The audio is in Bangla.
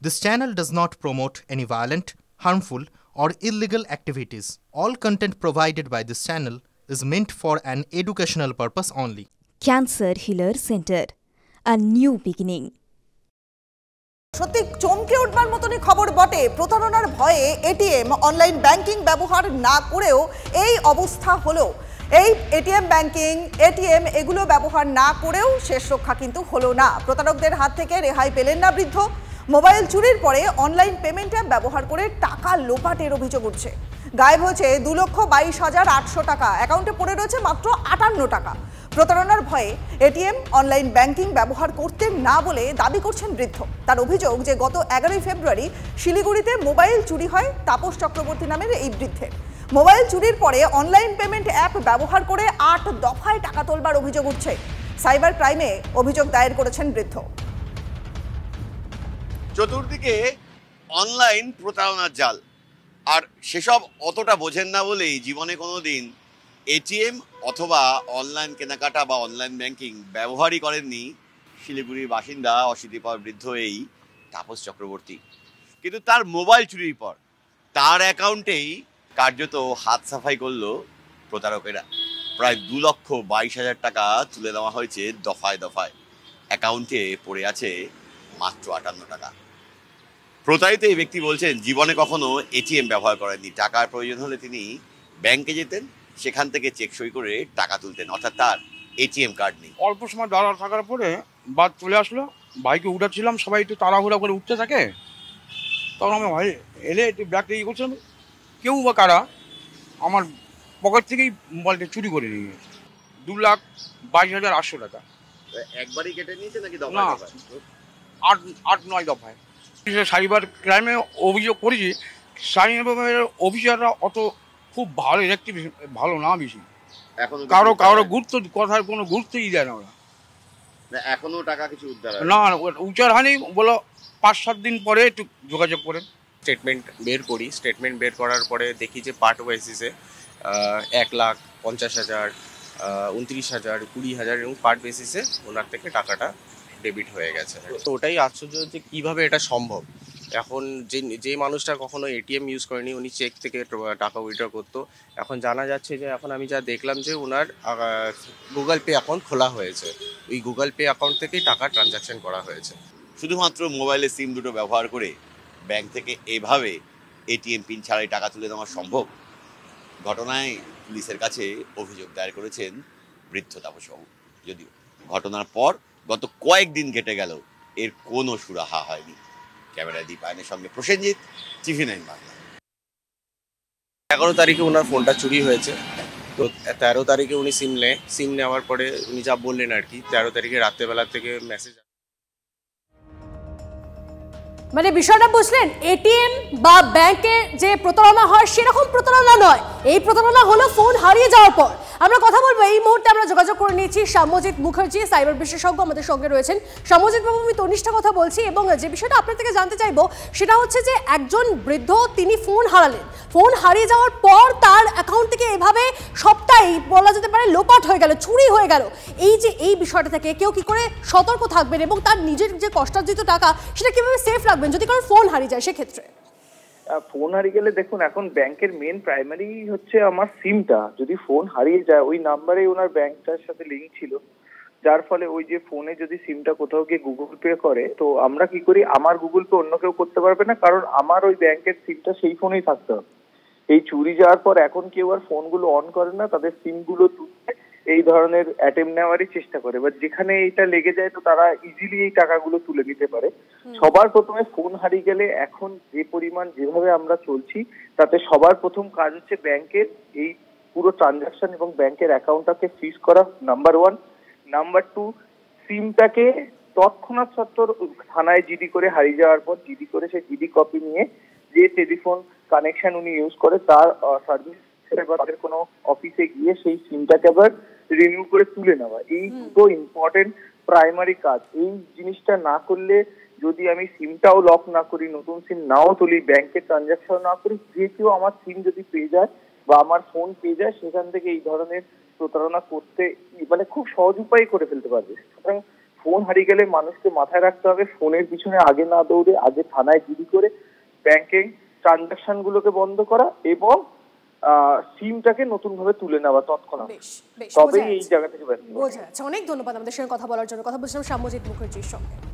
This channel does not promote any violent, harmful, or illegal activities. All content provided by this channel is meant for an educational purpose only. Cancer Healer Center, a new beginning. সত্যি চমকে উঠবার মতনই খবর বটে। প্রতারণার ভয়ে এটিএম অনলাইন ব্যাংকিং ব্যবহার না করেও এই অবস্থা হলো। এই এটিএম ব্যাংকিং এটিএম এগুলো ব্যবহার না করেও শেষ রক্ষা কিন্তু হলো না। প্রতারকদের হাত থেকে রেহাই পেলেন না বৃদ্ধ। মোবাইল চুরির পরে অনলাইন পেমেন্ট অ্যাপ ব্যবহার করে টাকা লোপাটের অভিযোগ উঠছে। গায়েব হয়েছে 2,22,800 টাকা, অ্যাকাউন্টে পড়ে রয়েছে মাত্র 58 টাকা। প্রতারণার ভয়ে এটিএম অনলাইন ব্যাংকিং ব্যবহার করতেন না বলে দাবি করছেন বৃদ্ধ। তার অভিযোগ যে গত 11 ফেব্রুয়ারি শিলিগুড়িতে মোবাইল চুরি হয় তাপস চক্রবর্তী নামের এই বৃদ্ধের। মোবাইল চুরির পরে অনলাইন পেমেন্ট অ্যাপ ব্যবহার করে 8 দফায় টাকা তোলবার অভিযোগ উঠছে। সাইবার ক্রাইমে অভিযোগ দায়ের করেছেন বৃদ্ধ। চতুর্দিকে অনলাইন প্রতারণার জাল, আর সেসব অতটা বোঝেন না বলেই জীবনে কোনোদিন এটিএম অথবা অনলাইন কেনাকাটা বা অনলাইন ব্যাংকিং ব্যবহারই করেননি শিলিগুড়ির বাসিন্দা অশীতিপর বৃদ্ধ এই তাপস চক্রবর্তী। কিন্তু তার মোবাইল চুরির পর তার অ্যাকাউন্টেই কার্যত হাত সাফাই করলো প্রতারকেরা। প্রায় 2,22,000 টাকা তুলে নেওয়া হয়েছে দফায় দফায়। অ্যাকাউন্টে পড়ে আছে মাত্র 58 টাকা। প্রতারিত এই ব্যক্তি বলছেন জীবনে কখনো এটিএম ব্যবহার করেননি। টাকার প্রয়োজন হলে তিনি ব্যাংকে যেতেন, সেখান থেকে চেক সই করে টাকা তুলতেন, অর্থাৎ তার এটিএম কার্ড নেই। অল্প সময় দাঁড়া থাকার পরে বাদ চলে আসলো, বাইকে উঠাচ্ছিলাম, সবাই একটু তাড়াহুড়া করে উঠতে থাকে, তখন আমি ভাই এলে একটু ব্যাগটা ইয়ে করছিলাম, কেউ বা কারা আমার পকেট থেকেই মোবাইলটা চুরি করে নিয়ে গেছে। 2,22,800 টাকা একবারই কেটে নিয়েছে নাকি না, 8-9 দফায়। সাইবার ক্রাইমে অভিযোগ করেছি। সাইবার অফিসাররা অত খুব ভালো ইলেকট্রিক ভালো না, বেশি কারো গুরুত্ব কথার কোনো গুরুত্বই দেয় না ওরা। এখনো টাকা কিছু উদ্ধার না উদ্ধার হয়নি, বলো 5-7 দিন পরে একটু যোগাযোগ করেন। স্টেটমেন্ট বের করি, স্টেটমেন্ট বের করার পরে দেখি যে পার্ট বেসিসে 1,50,000, 29,000, 20,000 এবং পার্ট বেসিসে ওনার থেকে টাকাটা ডেবিট হয়ে গেছে। তো ওটাই আশ্চর্য যে কীভাবে এটা সম্ভব। এখন যে মানুষটা কখনো এটিএম ইউজ করেনি, উনি চেক থেকে টাকা উইথড্র করতো। এখন জানা যাচ্ছে যে এখন আমি যা দেখলাম যে ওনার গুগল পে অ্যাকাউন্ট খোলা হয়েছে, ওই গুগল পে অ্যাকাউন্ট থেকেই টাকা ট্রানজাকশন করা হয়েছে। শুধুমাত্র মোবাইলে সিম দুটো ব্যবহার করে ব্যাংক থেকে এভাবে এটিএম পিন ছাড়াই টাকা তুলে নেওয়া সম্ভব? ঘটনায় পুলিশের কাছে অভিযোগ দায়ের করেছেন বৃদ্ধ তাপসবাবু। যদিও ঘটনার পর গত কয়েকদিন কেটে গেল, এর কোনো সুরাহা হয়নি। ক্যামেরা দীপায়নের সঙ্গে প্রসেনজিৎ, TV9 বাংলা। 11 তারিখে ওনার ফোনটা চুরি হয়েছে। তো 13 তারিখে উনি সিম নেওয়ার পরে উনি যা বললেন আর কি, 13 তারিখে রাত্রেবেলা থেকে মেসেজ। মানে বিষয়টা বুঝলেন, এটিএম বা ব্যাংকে যে প্রতারণা হয় সেরকম প্রতারণা নয়। এই প্রতারণা হলো ফোন হারিয়ে যাওয়ার পর। আমরা কথা বলবো, এই মুহূর্তে আমরা যোগাযোগ করে নিয়েছি সাম্যজিৎ মুখার্জি, সাইবার বিশেষজ্ঞ আমাদের সঙ্গে রয়েছেন। সাম্যজিৎ বাবু, আমি তনিষ্ঠা কথা বলছি, এবং যে বিষয়টা আপনার থেকে জানতে চাইবো সেটা হচ্ছে যে একজন বৃদ্ধ তিনি ফোন হারালেন, ফোন হারিয়ে যাওয়ার পর তার অ্যাকাউন্ট থেকে এভাবে সবটাই বলা যেতে পারে লোপাট হয়ে গেল, চুরি হয়ে গেল। এই বিষয়টা থেকে কেউ কি করে সতর্ক থাকবেন এবং তার নিজের যে কষ্টার্জিত টাকা সেটা কিভাবে সেফ রাখবেন যদি কারোর ফোন হারিয়ে যায়? সেক্ষেত্রে ফোন হারিয়ে গেলে দেখুন, এখন ব্যাংকের মেন প্রাইমারি হচ্ছে আমার সিমটা। যদি ফোন হারিয়ে যায়, ওই নাম্বারে ওনার ব্যাংকটার সাথে লিঙ্ক ছিল, যার ফলে ওই যে ফোনে যদি সিমটা কোথাও গিয়ে গুগল পে করে, তো আমরা কি করি, আমার গুগল পে অন্য কেউ করতে পারবে না, কারণ আমার ওই ব্যাংকের সিমটা সেই ফোনেই থাকতে হবে। এই চুরি যাওয়ার পর এখন কেউ আর ফোনগুলো অন করে না, তাদের সিমগুলো তুলে এই ধরনের অ্যাটেম্প নেওয়ারই চেষ্টা করে। এবার যেখানে এটা লেগে যায় তো তারা ইজিলি এই টাকাগুলো তুলে নিতে পারে। সবার প্রথমে ফোন হারিয়ে গেলে এখন যে পরিমাণ যেভাবে আমরা চলছি, তাতে সবার প্রথম কাজ হচ্ছে ব্যাংকের এই পুরো ট্রানজাকশন এবং ব্যাংকের অ্যাকাউন্টটাকে ফ্রিজ করা, নাম্বার 1। নাম্বার 2, সিমটাকে তৎক্ষণাৎ সত্ত্বর থানায় জিডি করে, হারিয়ে যাওয়ার পর জিডি করে সেই জিডি কপি নিয়ে যে টেলিফোন কানেকশন উনি ইউজ করে তার সার্ভিস তাদের কোনো অফিসে গিয়ে সেই সিমটাকে আবার রিনিউ করে তুলে নেওয়া। এই দুটো ইম্পর্টেন্ট প্রাইমারি কাজ। এই জিনিসটা না করলে, যদি আমি সিমটাও লক না করি, নতুন সিম নাও তুলি, ব্যাংকের ট্রানজাকশন না করি, যে কেউ আমার সিম যদি পেয়ে যায় বা আমার ফোন পেয়ে যায়, সেখান থেকে এই ধরনের প্রতারণা করতে মানে খুব সহজ উপায় করে ফেলতে পারবে। সুতরাং ফোন হারিয়ে গেলে মানুষকে মাথায় রাখতে হবে ফোনের পিছনে আগে না দৌড়ে আগে থানায় জিডি করে ব্যাংকিং ট্রানজাকশন গুলোকে বন্ধ করা এবং সিমটাকে নতুন ভাবে তুলে নেওয়া তৎক্ষণাৎ, তবেই এই জায়গা থেকে বের হতে হবে। বোঝা যাচ্ছে। অনেক ধন্যবাদ আমাদের সঙ্গে কথা বলার জন্য। কথা বলছিলাম সাম্যজিৎ মুখার্জির সঙ্গে।